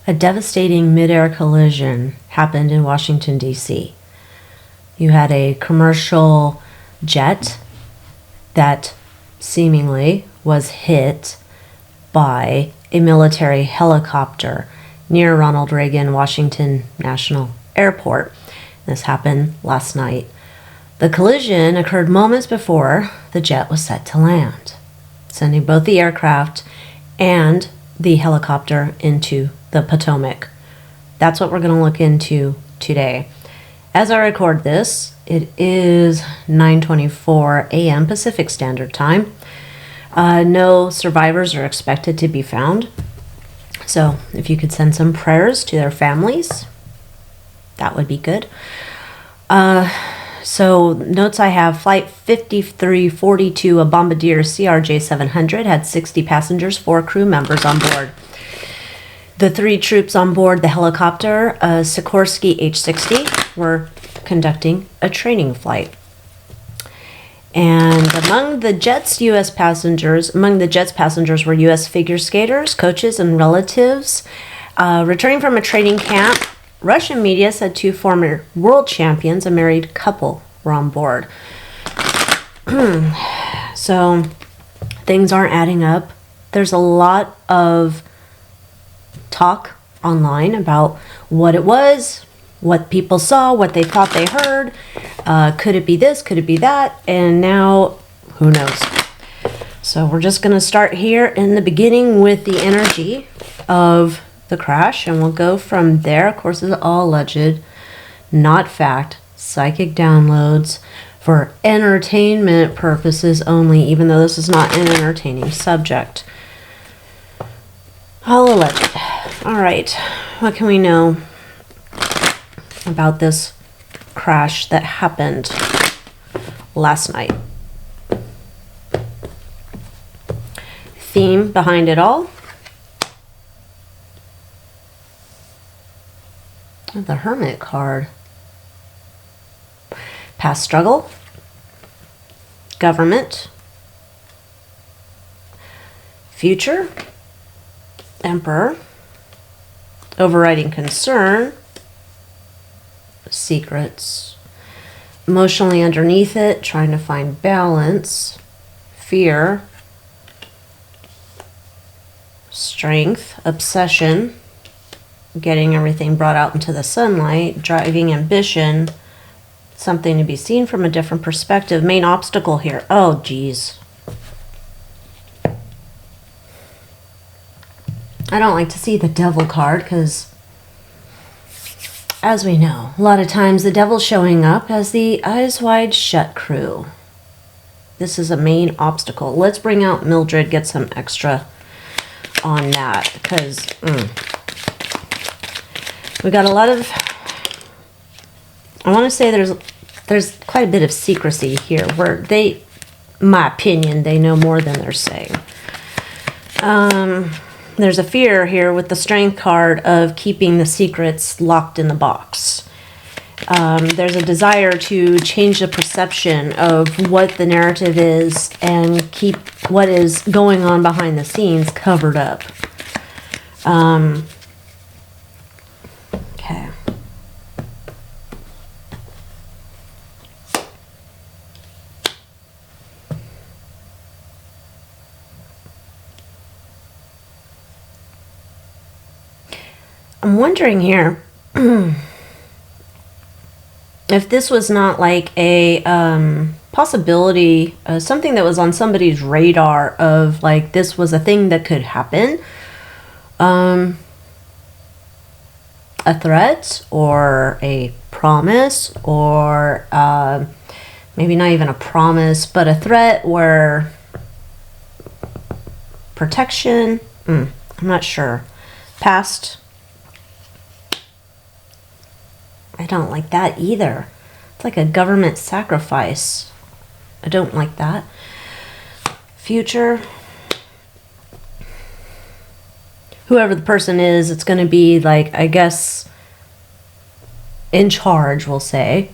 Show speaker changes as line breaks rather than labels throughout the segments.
A devastating midair collision happened in Washington, D.C. You had a commercial jet that seemingly was hit by a military helicopter near Ronald Reagan Washington National Airport. This happened last night. The collision occurred moments before the jet was set to land, sending both the aircraft and the helicopter into the Potomac. That's what we're going to look into today. As I record this, it is 9:24 a.m. Pacific Standard Time. No survivors are expected to be found. So if you could send some prayers to their families, that would be good. So notes I have, Flight 5342, a Bombardier CRJ-700, had 60 passengers, 4 crew members on board. The 3 troops on board the helicopter, a Sikorsky H-60, were conducting a training flight. And among the jet's passengers were U.S. figure skaters, coaches, and relatives. Returning from a training camp, Russian media said 2 former world champions, a married couple, were on board. So things aren't adding up. There's a lot of talk online about what it was, what people saw, what they thought they heard. Could it be this? Could it be that? And now, who knows? So we're just going to start here in the beginning with the energy of the crash, and we'll go from there. Of course, it's all alleged, not fact, psychic downloads for entertainment purposes only, even though this is not an entertaining subject. All alleged. All right, what can we know about this crash that happened last night? Theme behind it all. The Hermit card. Past struggle. Government. Future. Emperor. Overriding concern. Secrets. Emotionally underneath it, trying to find balance. Fear. Strength. Obsession. Getting everything brought out into the sunlight. Driving ambition. Something to be seen from a different perspective. Main obstacle here. Oh, geez. I don't like to see the devil card because, as we know, a lot of times the devil's showing up as the Eyes Wide Shut crew. This is a main obstacle. Let's bring out Mildred, get some extra on that, because we got a lot of, I want to say there's quite a bit of secrecy here where they, my opinion, they know more than they're saying. There's a fear here with the strength card of keeping the secrets locked in the box. There's a desire to change the perception of what the narrative is and keep what is going on behind the scenes covered up. Okay. I'm wondering here if this was not like a possibility, something that was on somebody's radar of like this was a thing that could happen, a threat or a promise, or maybe not even a promise, but a threat where protection, I'm not sure. Past, I don't like that either. It's like a government sacrifice. I don't like that. Future. Whoever the person is, it's going to be like, I guess, in charge, we'll say.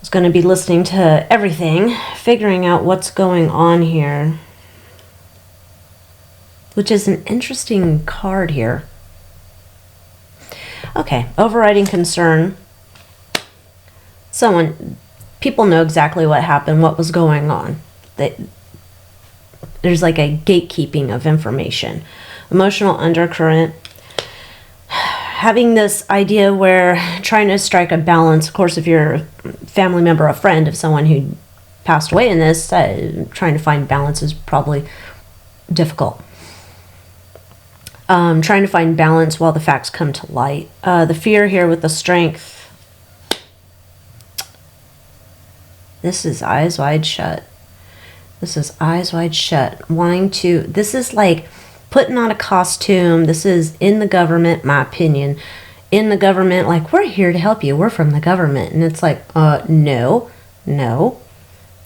It's going to be listening to everything, figuring out what's going on here. Which is an interesting card here. Okay, overriding concern. People know exactly what happened, what was going on. There's like a gatekeeping of information. Emotional undercurrent. Having this idea where trying to strike a balance, of course, if you're a family member, a friend of someone who passed away in this, trying to find balance is probably difficult. Trying to find balance while the facts come to light. The fear here with the strength. This is eyes wide shut. This is eyes wide shut. This is like putting on a costume. This is in the government, my opinion. In the government, like, we're here to help you. We're from the government. And it's like, no.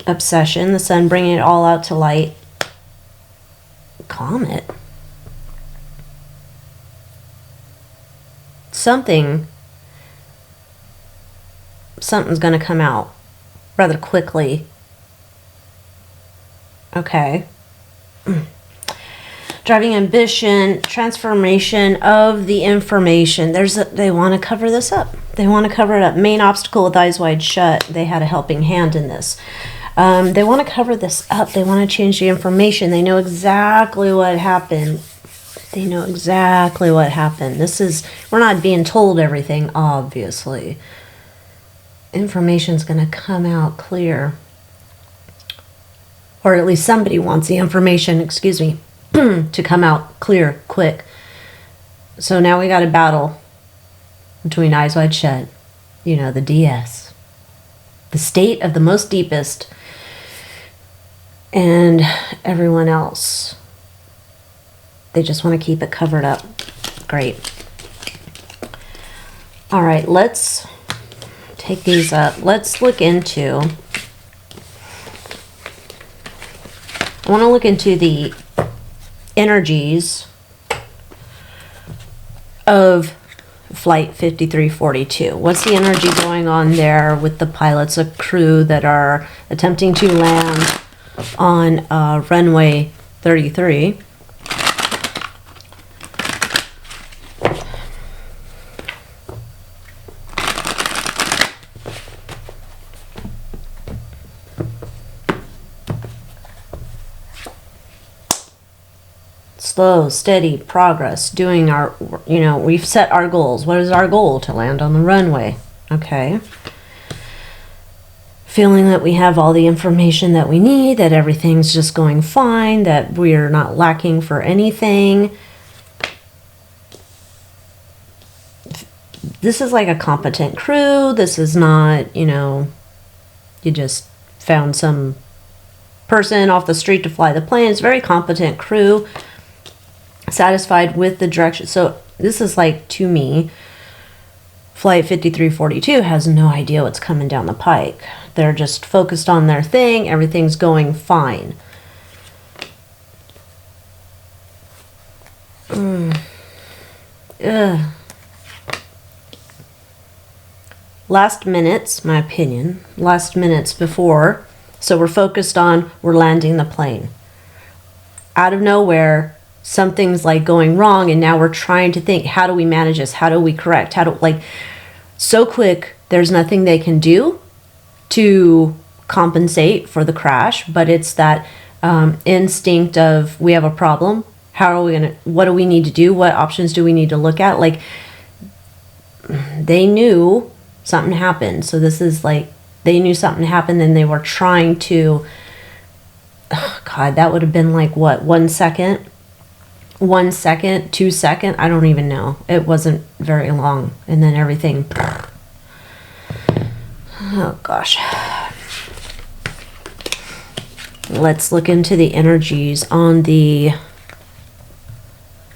Obsession, the sun bringing it all out to light. Calm it. Something's going to come out rather quickly. Okay. Driving ambition, transformation of the information. They want to cover this up. They want to cover it up. Main obstacle with eyes wide shut. They had a helping hand in this. They want to cover this up. They want to change the information. They know exactly what happened. We're not being told everything, obviously. Information's going to come out clear. Or at least somebody wants the information, to come out clear, quick. So now we got a battle between eyes wide shut, the DS, the state of the most deepest, and everyone else. They just want to keep it covered up. Great. All right, let's take these up. Let's look into... I want to look into the energies of Flight 5342. What's the energy going on there with the pilots, a crew that are attempting to land on runway 33? Slow, steady progress, doing our, we've set our goals. What is our goal? To land on the runway. Okay. Feeling that we have all the information that we need, that everything's just going fine, that we're not lacking for anything. This is like a competent crew. This is not, you just found some person off the street to fly the plane. It's a very competent crew. Satisfied with the direction. So this is like, to me, Flight 5342 has no idea what's coming down the pike. They're just focused on their thing. Everything's going fine. Last minutes, my opinion, last minutes before. So we're focused on, we're landing the plane. Out of nowhere, something's like going wrong, and now we're trying to think, how do we manage this? How do we correct? So quick, there's nothing they can do to compensate for the crash, but it's that instinct of, we have a problem. What do we need to do? What options do we need to look at? Like, they knew something happened. So this is like, they knew something happened, and they were trying to, God, that would have been like, what, 1 second? 1 second, 2 seconds, I don't even know. It wasn't very long. And then everything. Oh, gosh. Let's look into the energies on the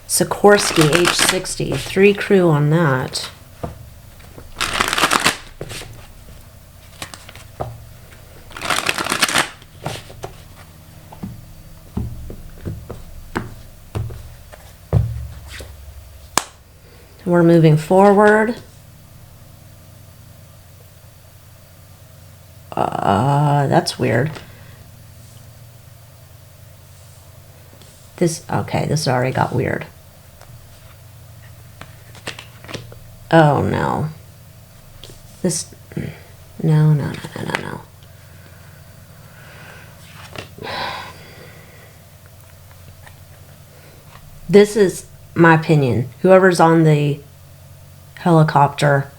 Sikorsky H-60. 3 crew on that. We're moving forward. That's weird. This already got weird. Oh no. This, no, no, no, no, no, no. This is my opinion. Whoever's on the helicopter,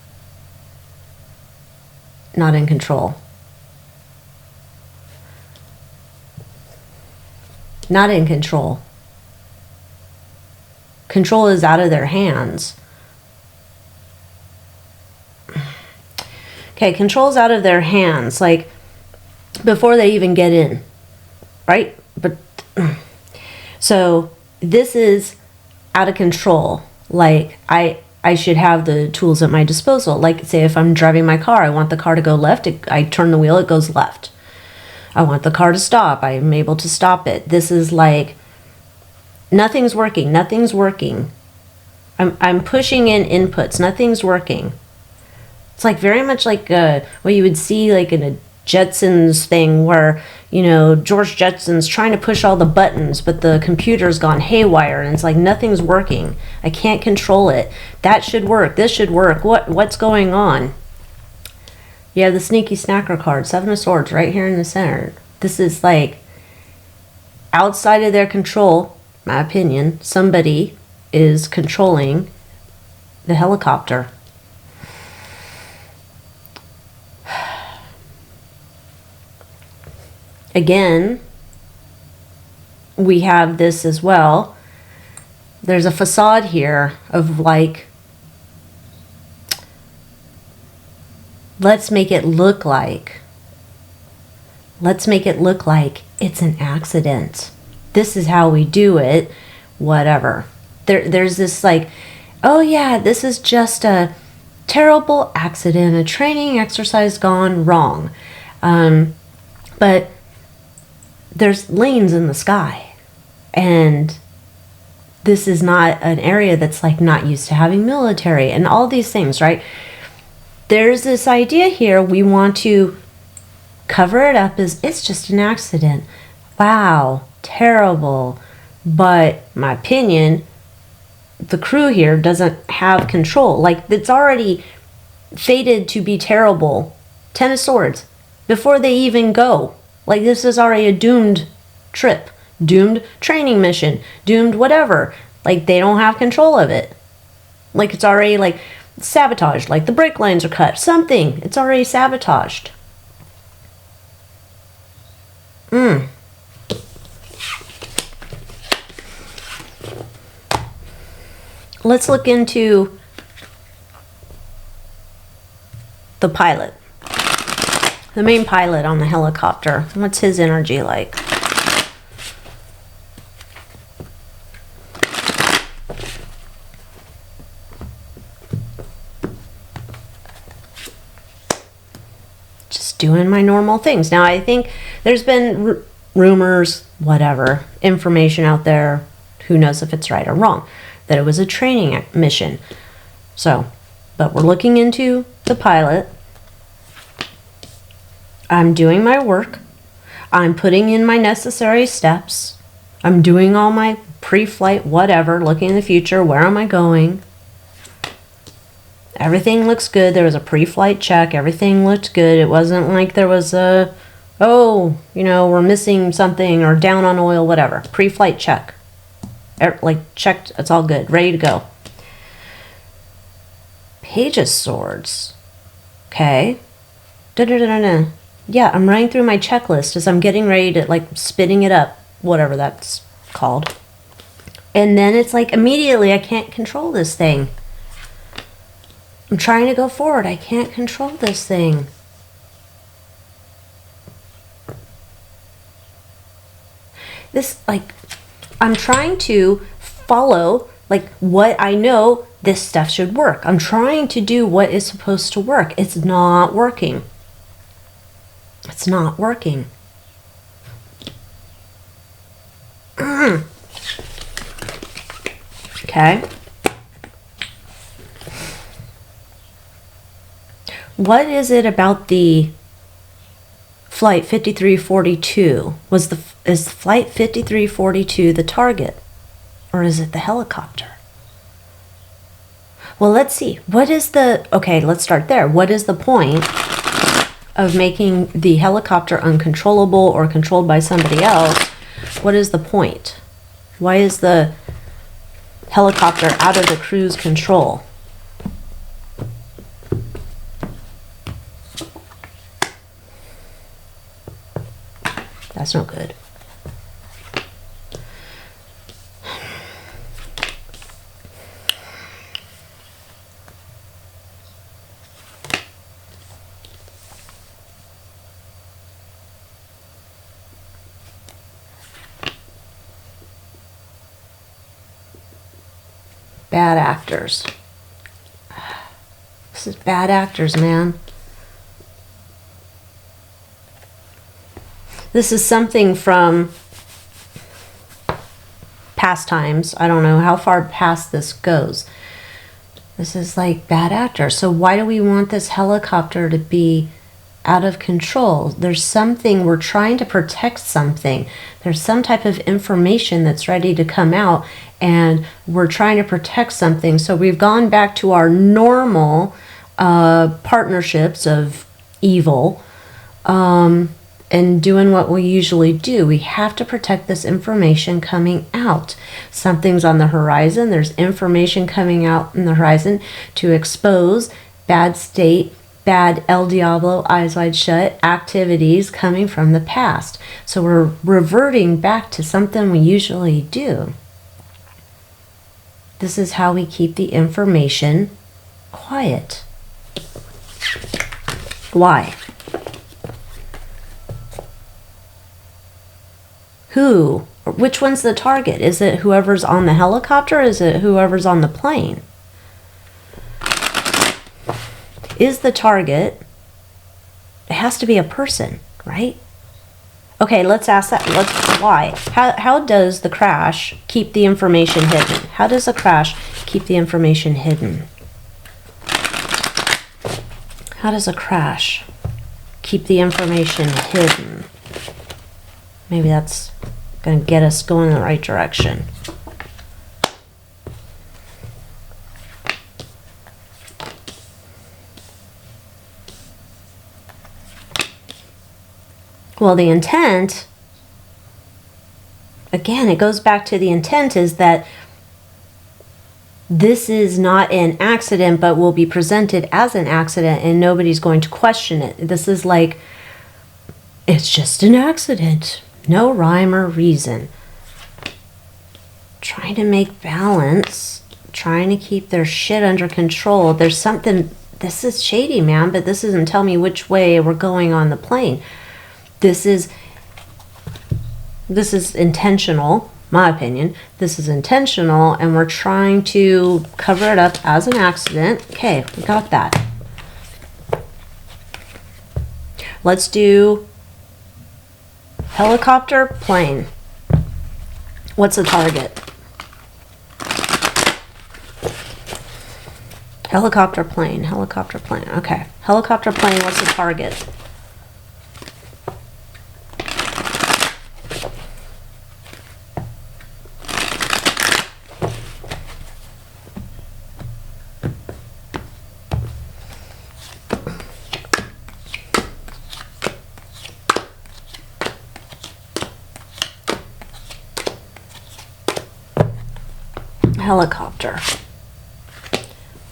not in control. Not in control. Control is out of their hands. Okay, control's out of their hands, like, before they even get in, right? But, so, this is out of control. Like, I should have the tools at my disposal. Like, say if I'm driving my car, I want the car to go left, I turn the wheel, it goes left. I want the car to stop, I'm able to stop it. This is like, nothing's working, nothing's working. I'm pushing in inputs, nothing's working. It's like very much like what you would see like in a Jetsons thing where, you know, George Jetson's trying to push all the buttons, but the computer's gone haywire and it's like nothing's working. I can't control it. That should work. This should work. What's going on? You have the sneaky snacker card, 7 of Swords, right here in the center. This is like outside of their control, my opinion. Somebody is controlling the helicopter. Again, we have this as well. There's a facade here of like, let's make it look like it's an accident. This is how we do it, whatever. There's this like, oh yeah, this is just a terrible accident, a training exercise gone wrong. But there's lanes in the sky, and this is not an area that's like not used to having military and all these things, right? There's this idea here, we want to cover it up as it's just an accident. Wow, terrible. But my opinion, the crew here doesn't have control. Like, it's already fated to be terrible. 10 of Swords, before they even go. Like, this is already a doomed trip, doomed training mission, doomed whatever. Like, they don't have control of it. Like, it's already like sabotaged, like the brake lines are cut, something. It's already sabotaged. Let's look into the pilot. The main pilot on the helicopter. What's his energy like? Just doing my normal things. Now, I think there's been rumors, whatever, information out there, who knows if it's right or wrong, that it was a training mission. So, but we're looking into the pilot. I'm doing my work. I'm putting in my necessary steps. I'm doing all my pre-flight whatever, looking in the future. Where am I going? Everything looks good. There was a pre-flight check. Everything looked good. It wasn't like there was a, oh, you know, we're missing something or down on oil, whatever. Pre-flight check. Like, checked. It's all good. Ready to go. Page of Swords. Okay. Da-da-da-da-da. Yeah, I'm running through my checklist as I'm getting ready to, like, spinning it up, whatever that's called. And then it's like, immediately, I can't control this thing. I'm trying to go forward. I can't control this thing. This, like, I'm trying to follow, like, what I know this stuff should work. I'm trying to do what is supposed to work. It's not working. It's not working. Okay. What is it about the flight 5342? Is flight 5342 the target, or is it the helicopter? Well, let's see. Okay, let's start there. What is the point of making the helicopter uncontrollable or controlled by somebody else? What is the point? Why is the helicopter out of the crew's control? That's no good. Bad actors. This is bad actors, man. This is something from past times. I don't know how far past this goes. This is like bad actors. So why do we want this helicopter to be out of control? There's something, we're trying to protect something. There's some type of information that's ready to come out, and we're trying to protect something. So we've gone back to our normal partnerships of evil, and doing what we usually do. We have to protect this information coming out. Something's on the horizon. There's information coming out in the horizon to expose bad state, bad El Diablo, eyes wide shut activities coming from the past. So we're reverting back to something we usually do. This is how we keep the information quiet. Why? Who? Which one's the target? Is it whoever's on the helicopter? Is it whoever's on the plane? Is the target, it has to be a person, right? Okay, let's ask that. Why? How does the crash keep the information hidden? How does a crash keep the information hidden? How does a crash keep the information hidden? Maybe that's going to get us going in the right direction. Well, the intent, again, it goes back to the intent is that this is not an accident, but will be presented as an accident and nobody's going to question it. This is like, it's just an accident. No rhyme or reason. Trying to make balance, trying to keep their shit under control. There's something, this is shady, man, but this isn't telling me which way we're going on the plane. This is intentional, my opinion. This is intentional, and we're trying to cover it up as an accident. Okay, we got that. Let's do helicopter, plane. What's the target? Helicopter, plane, helicopter, plane. Okay, helicopter, plane, what's the target? Helicopter,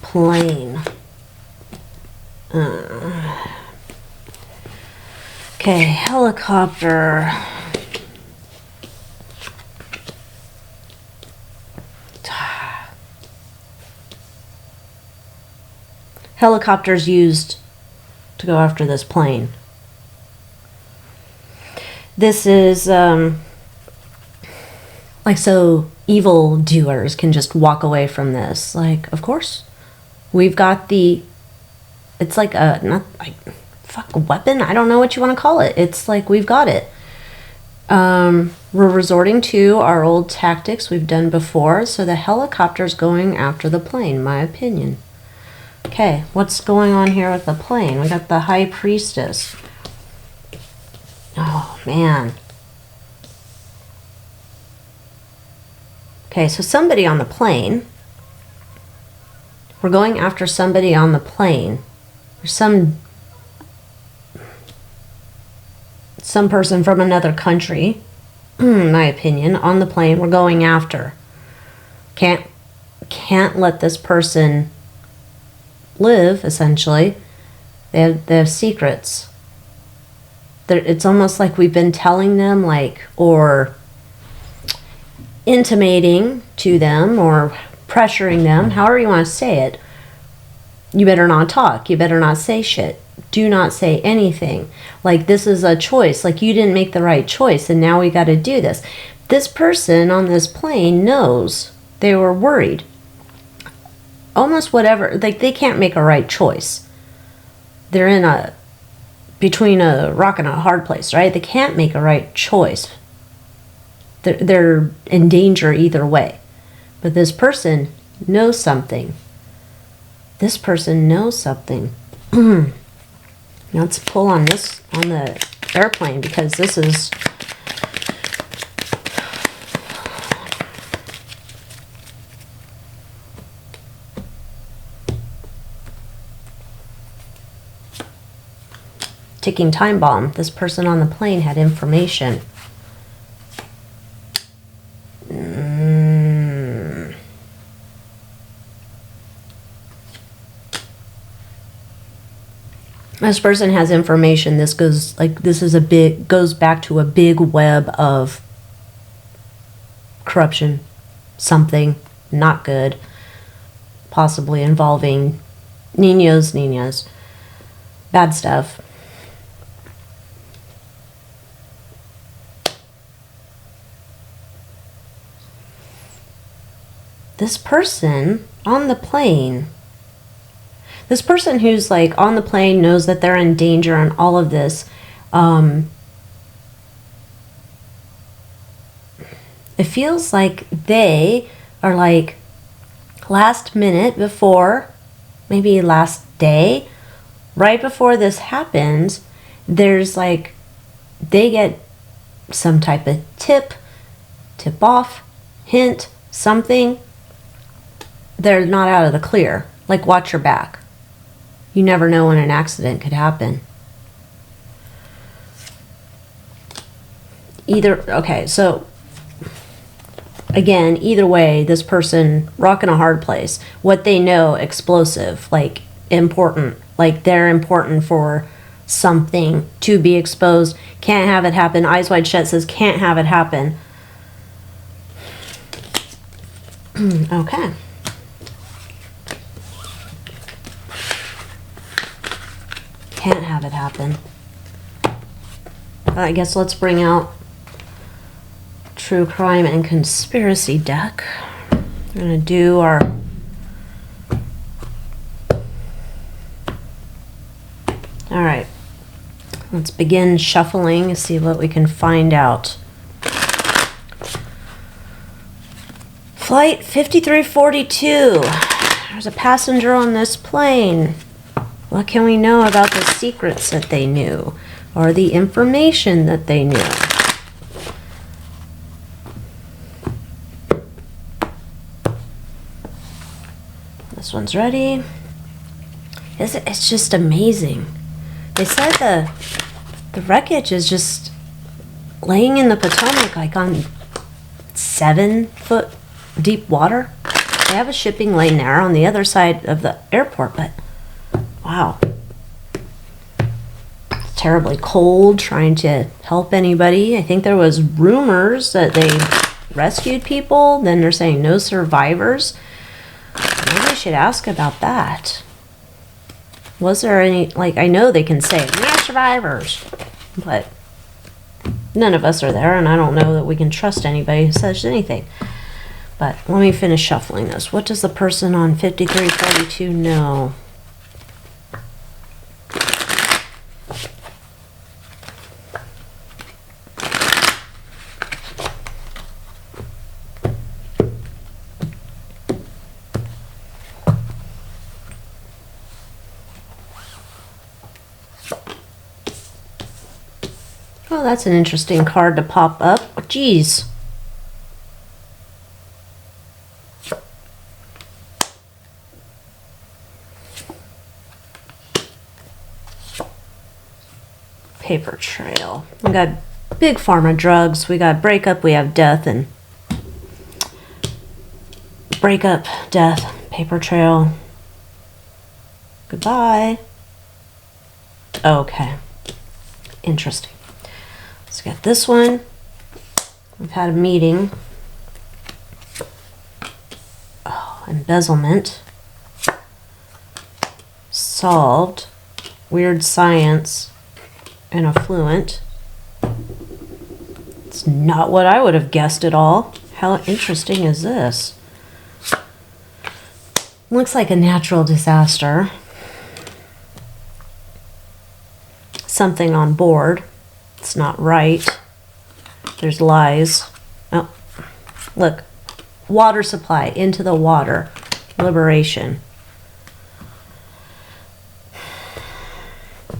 plane. Okay, helicopter. Helicopters used to go after this plane. This is like, so evil doers can just walk away from this. Like, of course, we've got the, it's like a, not like, fuck, a weapon? I don't know what you want to call it. It's like, we've got it. We're resorting to our old tactics we've done before. So the helicopter's going after the plane, my opinion. Okay, what's going on here with the plane? We got the high priestess. Oh, man. Okay, so somebody on the plane We're going after somebody on the plane. Or some person from another country, in my opinion, on the plane we're going after. Can't let this person live, essentially. They have secrets. It's almost like we've been telling them, like, or intimating to them, or pressuring them, however you want to say it. You better not talk. You better not say shit. Do not say anything. Like, this is a choice. Like, you didn't make the right choice, and now we got to do this. This person on this plane knows. They were worried. Almost whatever. Like, they can't make a right choice. They're between a rock and a hard place, right? They can't make a right choice. They're in danger either way. But this person knows something. This person knows something. Now let's pull on the airplane, because this is ticking time bomb. This person on the plane had information. This person has information. This goes back to a big web of corruption, something not good, possibly involving niños, bad stuff. This person on the plane, this person who's like on the plane knows that they're in danger and all of this, it feels like they are like last minute before, maybe last day, right before this happens, there's like, they get some type of tip off, hint, something. They're not out of the clear. Like, watch your back. You never know when an accident could happen. Okay, so again, either way, this person, rock in a hard place. What they know, explosive, like important. Like, they're important for something to be exposed. Can't have it happen. Eyes wide shut says can't have it happen. Okay. Can't have it happen. I guess let's bring out True Crime and Conspiracy deck. We're going to do our... Alright. Let's begin shuffling and see what we can find out. Flight 5342. There's a passenger on this plane. What can we know about the secrets that they knew, or the information that they knew? This one's ready. It's just amazing. They said the wreckage is just laying in the Potomac, like on 7-foot deep water. They have a shipping lane there on the other side of the airport, but wow. It's terribly cold, trying to help anybody. I think there was rumors that they rescued people. Then they're saying no survivors. Maybe I should ask about that. Was there any, like, I know they can say no survivors, but none of us are there, and I don't know that we can trust anybody who says anything. But let me finish shuffling this. What does the person on 5342 know? Oh, that's an interesting card to pop up. Oh, geez. paper trail. We got big pharma drugs. We got breakup. We have death and breakup, death, paper trail. Goodbye. Okay. Interesting. Let's get this one. We've had a meeting. Oh, embezzlement. Solved. Weird science and affluent. It's not what I would have guessed at all. How interesting is this? Looks like a natural disaster. Something on board. It's not right. There's lies. Oh, look. Water supply into the water. Liberation.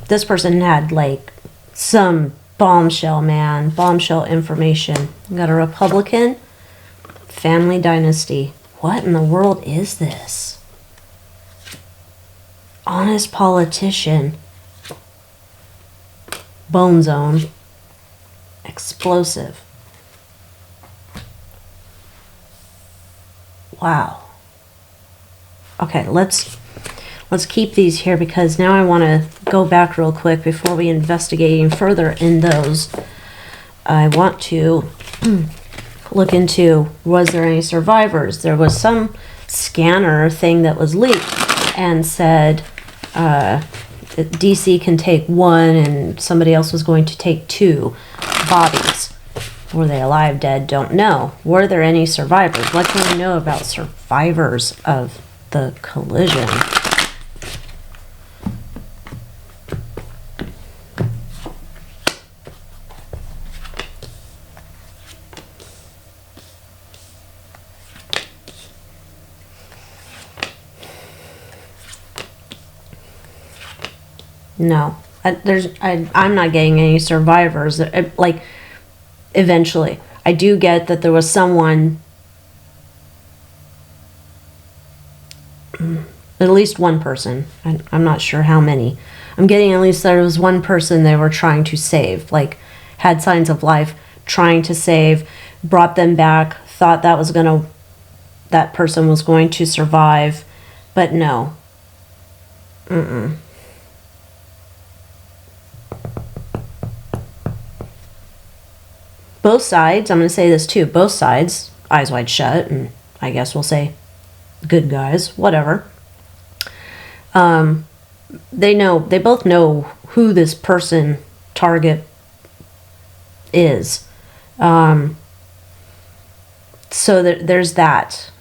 This person had like some bombshell, man. Bombshell information. We got a Republican. Family dynasty. What in the world is this? Honest politician. Bone zone. Explosive. Wow. Okay, let's keep these here because now I want to go back real quick before we investigate even further in those. I want to look into, was there any survivors? There was some scanner thing that was leaked and said DC can take one and somebody else was going to take two bodies. Were they alive, dead? Don't know. Were there any survivors? What can we know about survivors of the collision? No, I'm not getting any survivors. Like, eventually, I do get that there was someone, at least one person. I'm not sure how many. I'm getting at least there was one person they were trying to save, like had signs of life, trying to save, brought them back, thought that person was going to survive, but no. Both sides, I'm going to say this too, both sides, eyes wide shut, and I guess we'll say good guys, whatever. They both know who this person target is. So there's that.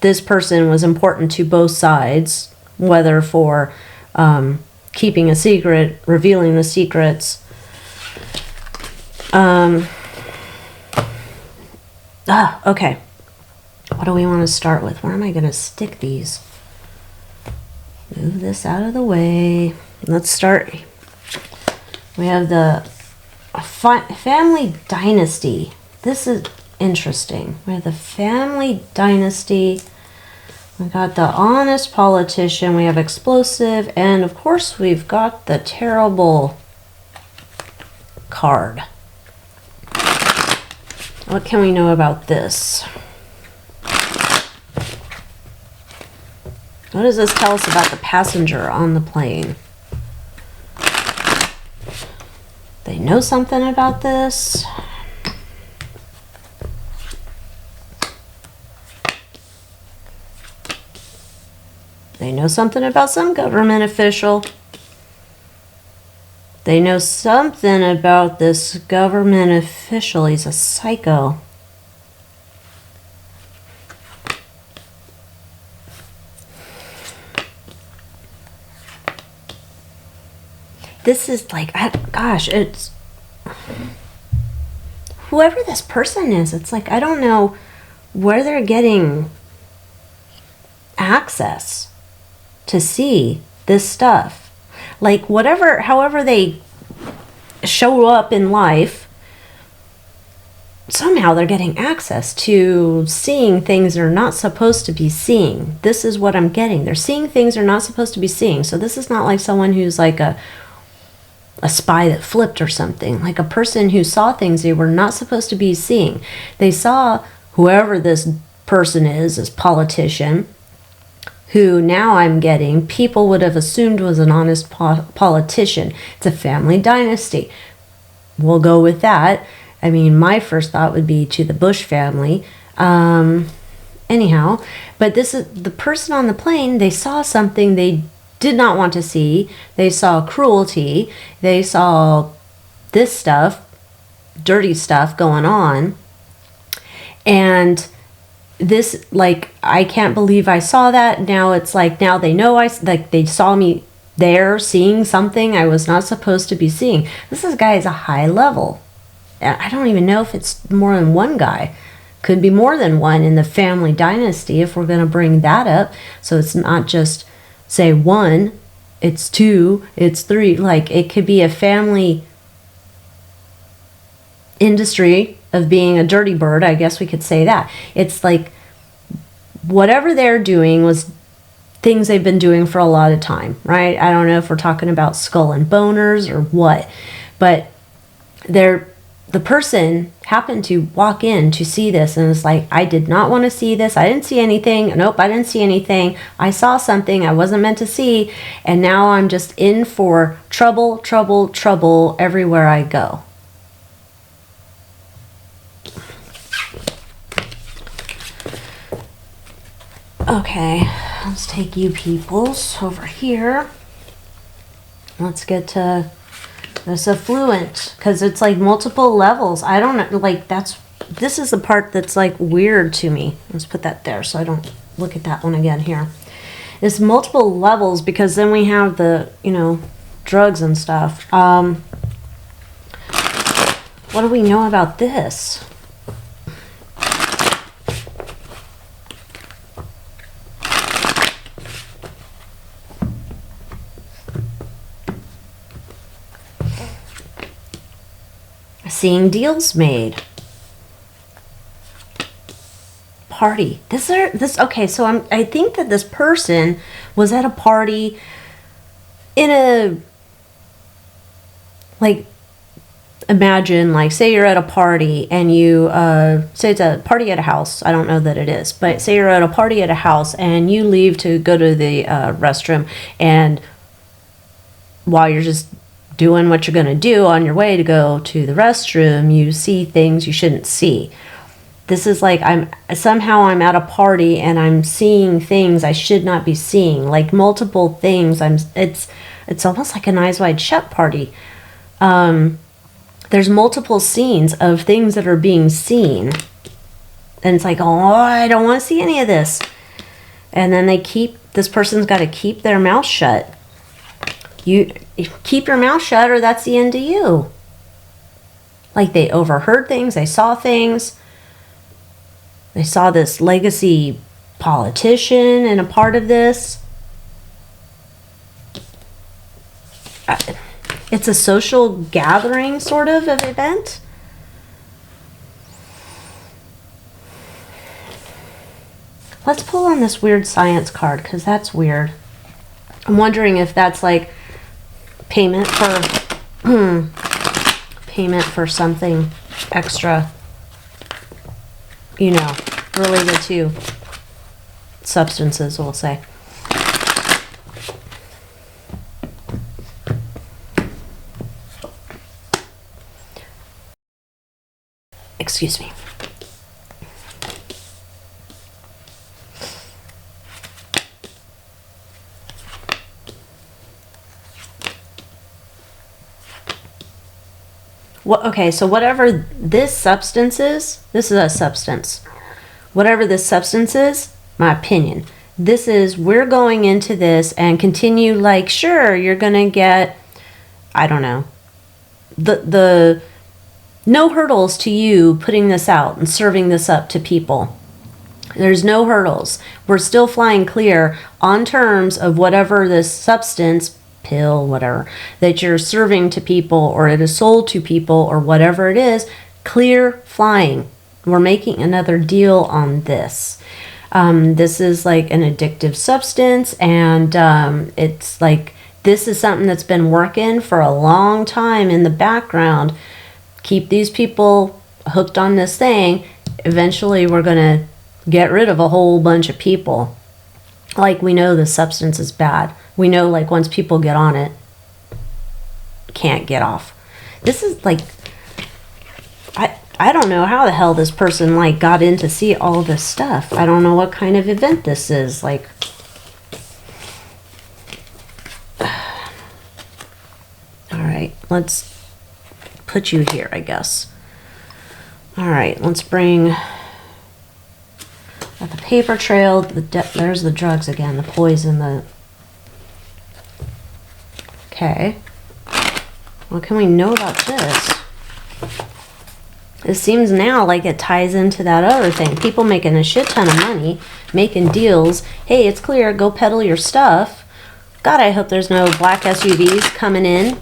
This person was important to both sides, whether for keeping a secret, revealing the secrets. Okay. What do we want to start with? Where am I going to stick these? Move this out of the way. Let's start. We have the family dynasty. This is interesting. We have the family dynasty. We got the honest politician. We have explosive. And of course, we've got the terrible card. What can we know about this? What does this tell us about the passenger on the plane? They know something about this. They know something about some government official. They know something about this government official. He's a psycho. This is like, gosh, it's whoever this person is. It's like, I don't know where they're getting access to see this stuff. Like, however they show up in life, somehow they're getting access to seeing things they're not supposed to be seeing. This is what I'm getting. They're seeing things they're not supposed to be seeing. So this is not like someone who's like a a spy that flipped or something, like a person who saw things they were not supposed to be seeing. They saw whoever this person is, this politician, who now I'm getting people would have assumed was an honest politician. It's a family dynasty. We'll go with that. I mean, my first thought would be to the Bush family. Anyhow, but this is the person on the plane. They saw something they did not want to see. They saw cruelty. They saw this stuff, dirty stuff going on. And this, like, I can't believe I saw that. Now it's like, now they know they saw me there seeing something I was not supposed to be seeing. This guy is a high level. I don't even know if it's more than one guy. Could be more than one in the family dynasty if we're going to bring that up. So it's not just say one, it's two, it's three. Like, it could be a family industry of being a dirty bird. I guess we could say that. It's like whatever they're doing was things they've been doing for a lot of time, right? I don't know if we're talking about skull and boners or what, but the person happened to walk in to see this and it's like, I did not want to see this. I didn't see anything. Nope, I didn't see anything. I saw something I wasn't meant to see. And now I'm just in for trouble, trouble, trouble everywhere I go. Okay, let's take you peoples over here. Let's get to this affluent, because it's like multiple levels. I don't know, like this is the part that's like weird to me. Let's put that there so I don't look at that one again here. It's multiple levels because then we have the, drugs and stuff. What do we know about this? Seeing deals made. Party. Okay, so I think that this person was at a party in a, like, imagine, like, say you're at a party and you, say it's a party at a house. I don't know that it is, but say you're at a party at a house and you leave to go to the restroom, and while you're just doing what you're going to do on your way to go to the restroom, you see things you shouldn't see. This is like I'm at a party and I'm seeing things I should not be seeing, like multiple things. It's almost like an Eyes Wide Shut party. There's multiple scenes of things that are being seen, and it's like, oh, I don't want to see any of this. And then this person's got to keep their mouth shut. You keep your mouth shut or that's the end of you. Like, they overheard things, they saw things. They saw this legacy politician and a part of this. It's a social gathering sort of event. Let's pull on this weird science card because that's weird. I'm wondering if that's like payment for something extra, related to substances, we'll say. Excuse me. Okay, so whatever this substance is, this is a substance. Whatever this substance is, my opinion, we're going into this and continue, like, sure, you're going to get, I don't know, the no hurdles to you putting this out and serving this up to people. There's no hurdles. We're still flying clear on terms of whatever this substance, pill, whatever, that you're serving to people or it is sold to people or whatever it is, clear flying. We're making another deal on this. This is like an addictive substance, and it's like This is something that's been working for a long time in the background. Keep these people hooked on this thing. Eventually we're going to get rid of a whole bunch of people. Like, we know the substance is bad. We know, like, once people get on it, can't get off. This is like, I don't know how the hell this person, like, got in to see all this stuff. I don't know what kind of event this is. Like, all right, let's put you here, I guess. All right, let's bring the paper trail. There's the drugs again, the poison, okay. What can we know about this? It seems now like it ties into that other thing. People making a shit ton of money, making deals. Hey, it's clear, go peddle your stuff. God, I hope there's no black SUVs coming in.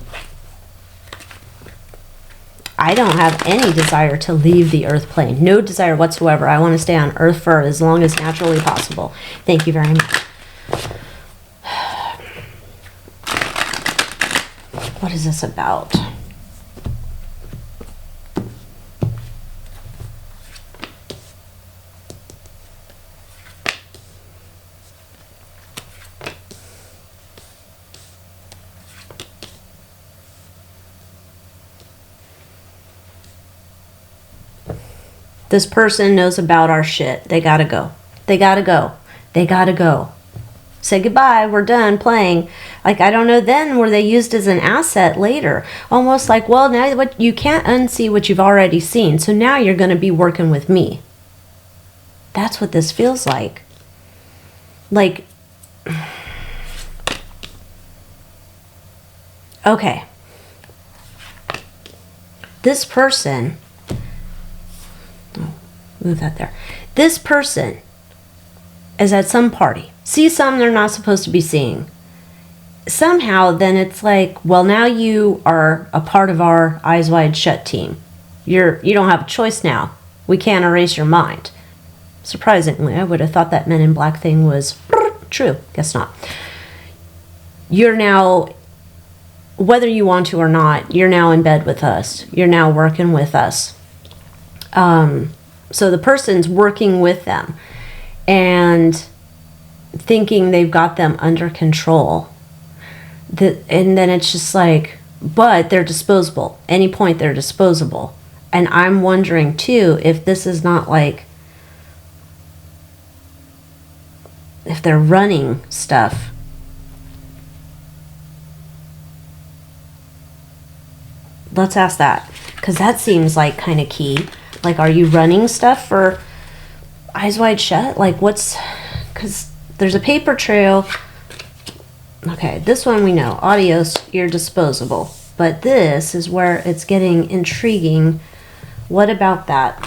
I don't have any desire to leave the Earth plane. No desire whatsoever. I want to stay on Earth for as long as naturally possible. Thank you very much. What is this about? This person knows about our shit. They gotta go. They gotta go. They gotta go. Say goodbye, we're done playing. Like, I don't know, then were they used as an asset later? Almost like, well, now what, you can't unsee what you've already seen, so now you're going to be working with me. That's what this feels like. Like, okay. This person, oh, move that there. This person is at some party. See something they're not supposed to be seeing. Somehow, then it's like, well, now you are a part of our Eyes Wide Shut team. You don't have a choice now. We can't erase your mind. Surprisingly, I would have thought that Men in Black thing was true. Guess not. You're now, whether you want to or not, you're now in bed with us. You're now working with us. So the person's working with them and thinking they've got them under control. And then it's just like, but they're disposable. Any point they're disposable. And I'm wondering too if this is not like, if they're running stuff. Let's ask that, because that seems like kind of key. Like, are you running stuff for Eyes Wide Shut? Like, what's, because there's a paper trail. Okay, this one we know. Adios, you're disposable. But this is where it's getting intriguing. What about that?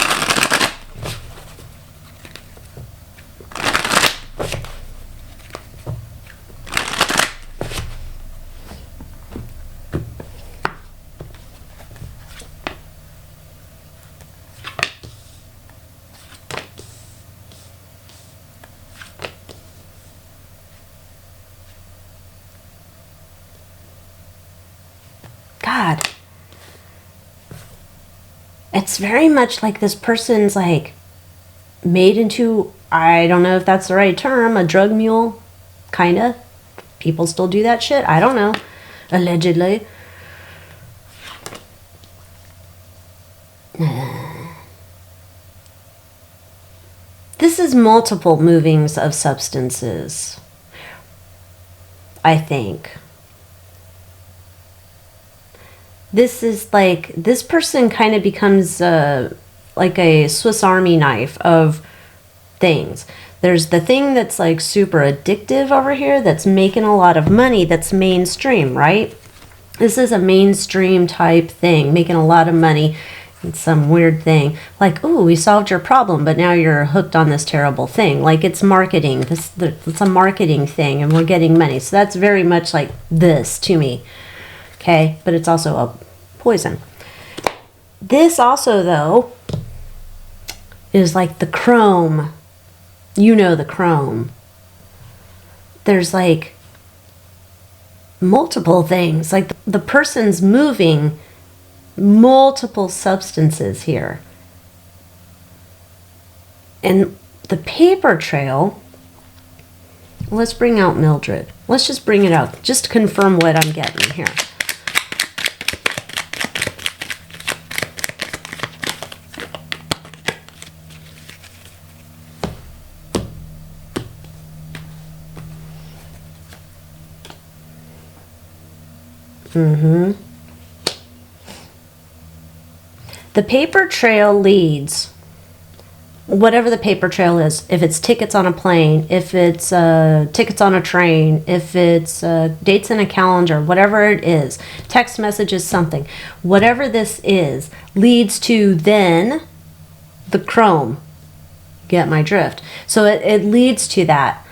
God, it's very much like this person's like made into, I don't know if that's the right term, a drug mule, kind of. People still do that shit. I don't know. Allegedly. This is multiple movings of substances, I think. This is like, this person kind of becomes like a Swiss Army knife of things. There's the thing that's like super addictive over here that's making a lot of money, that's mainstream, right? This is a mainstream type thing, making a lot of money. It's some weird thing. Like, ooh, we solved your problem, but now you're hooked on this terrible thing. Like, it's marketing. It's a marketing thing, and we're getting money. So that's very much like this to me. Okay, but it's also a poison. This also, though, is like the chrome. You know the chrome. There's like multiple things. Like the person's moving multiple substances here. And the paper trail, let's bring out Mildred. Let's just bring it out, just to confirm what I'm getting here. The paper trail leads, whatever the paper trail is, if it's tickets on a plane, if it's tickets on a train, if it's dates in a calendar, whatever it is, text messages, something, whatever this is, leads to then the Chrome. Get my drift? So it leads to that.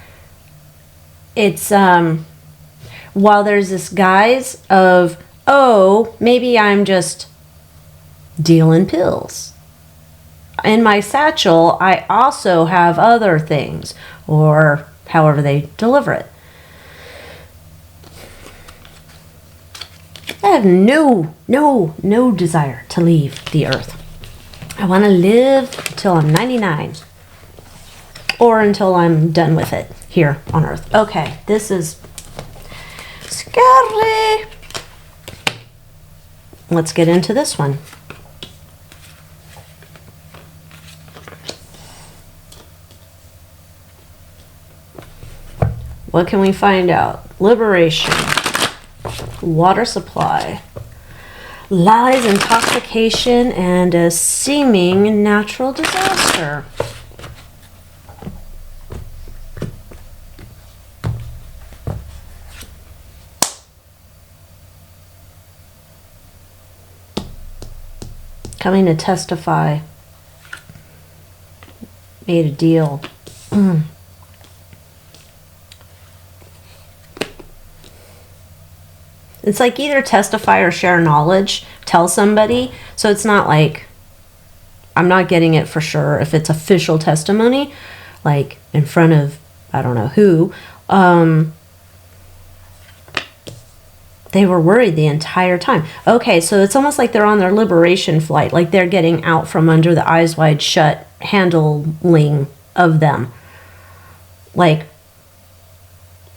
It's while there's this guise of, oh, maybe I'm just dealing pills. In my satchel, I also have other things, or however they deliver it. I have no desire to leave the earth. I want to live till I'm 99, or until I'm done with it here on earth. Okay, this is scary. Let's get into this one. What can we find out? Liberation, water supply, lies, intoxication, and a seeming natural disaster. Coming to testify. Made a deal. It's like either testify or share knowledge, tell somebody. So it's not like, I'm not getting it for sure if it's official testimony, like in front of, I don't know who. They were worried the entire time. Okay, so it's almost like they're on their liberation flight, like they're getting out from under the eyes wide shut handling of them. Like,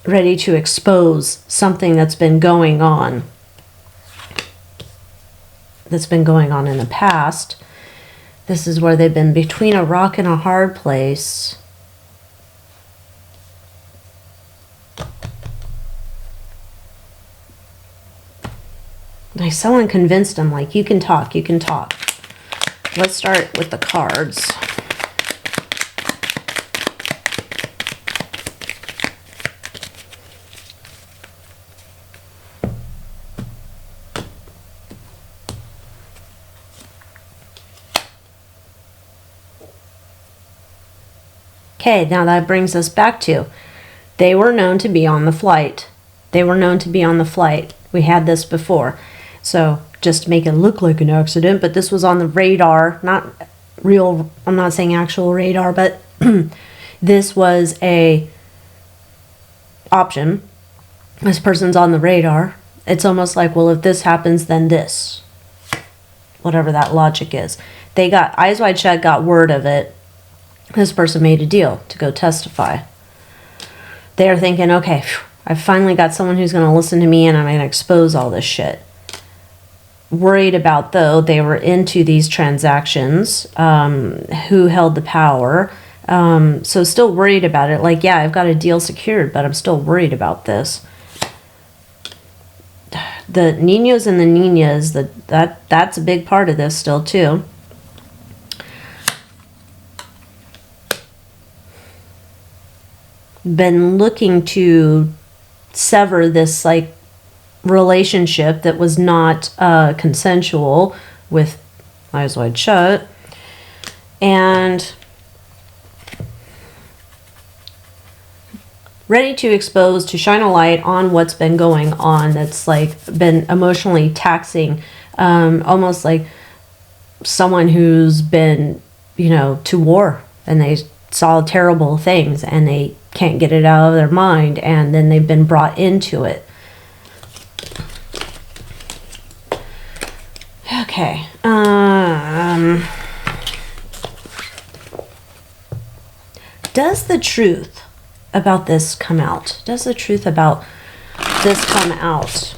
ready to expose something that's been going on. That's been going on in the past. This is where they've been between a rock and a hard place. Like someone convinced them, like, you can talk, you can talk. Let's start with the cards. Okay, now that brings us back to, they were known to be on the flight. They were known to be on the flight. We had this before. So just to make it look like an accident, but this was on the radar, not real, I'm not saying actual radar, but this was a option. This person's on the radar. It's almost like, well, if this happens, then this. Whatever that logic is. They got, eyes wide shut, got word of it. This person made a deal to go testify. They're thinking, okay, I finally got someone who's going to listen to me and I'm going to expose all this shit. Worried about, though, they were into these transactions, who held the power. So still worried about it. Like, yeah, I've got a deal secured, but I'm still worried about this. The niños and the niñas, that's a big part of this still, too. Been looking to sever this, like, relationship that was not consensual with eyes wide shut, and ready to expose, to shine a light on what's been going on that's like been emotionally taxing, almost like someone who's been, you know, to war and they saw terrible things and they can't get it out of their mind, and then they've been brought into it. Okay. Does the truth about this come out? Does the truth about this come out?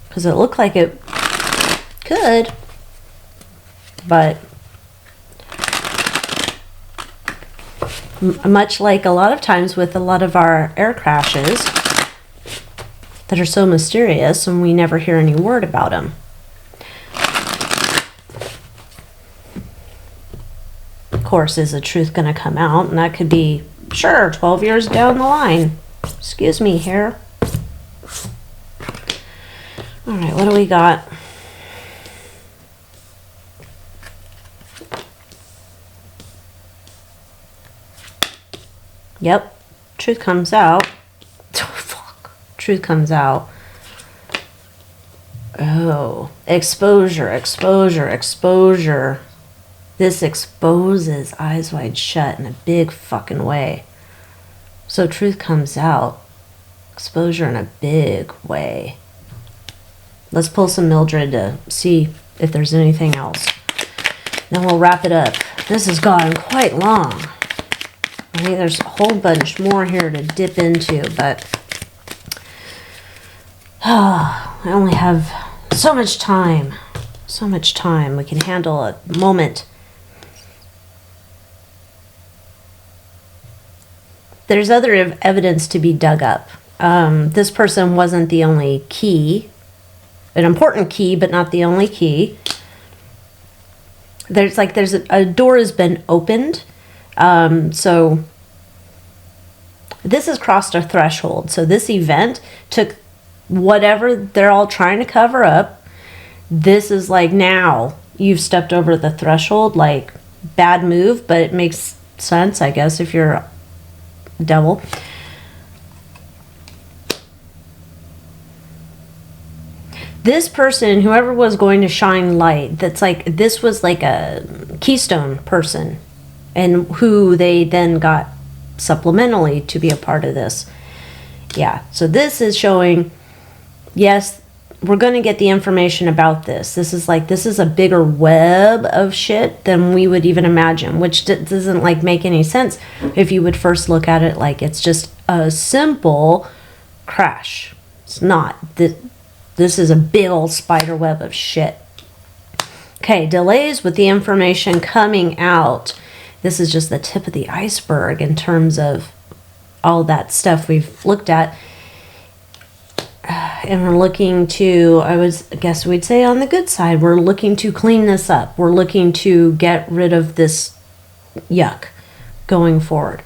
Because it looked like it could, but much like a lot of times with a lot of our air crashes that are so mysterious and we never hear any word about them. Of course, is the truth going to come out? And that could be, sure, 12 years down the line. Excuse me, hair. All right, what do we got? Yep, truth comes out. Oh, fuck. Truth comes out. Oh, exposure, exposure, exposure. This exposes Eyes Wide Shut in a big fucking way. So truth comes out. Exposure in a big way. Let's pull some Mildred to see if there's anything else. Then we'll wrap it up. This has gone quite long. I think there's a whole bunch more here to dip into, but I only have so much time. So much time. We can handle a moment. There's other evidence to be dug up. This person wasn't the only key. An important key, but not the only key. There's a door has been opened. So this has crossed a threshold. So this event took whatever they're all trying to cover up. This is like, now you've stepped over the threshold. Like, bad move, but it makes sense, I guess, if you're a devil. This person, whoever was going to shine light, that's like, this was like a keystone person, and who they then got supplementally to be a part of this. Yeah, so this is showing, yes, we're going to get the information about this. This is a bigger web of shit than we would even imagine, which doesn't like make any sense if you would first look at it like it's just a simple crash. It's not. This is a big old spider web of shit. Okay, delays with the information coming out. This is just the tip of the iceberg in terms of all that stuff we've looked at. And we're looking to, I guess we'd say on the good side, we're looking to clean this up. We're looking to get rid of this yuck going forward.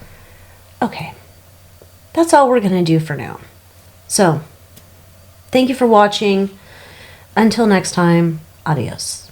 Okay, that's all we're going to do for now. So, thank you for watching. Until next time, adios.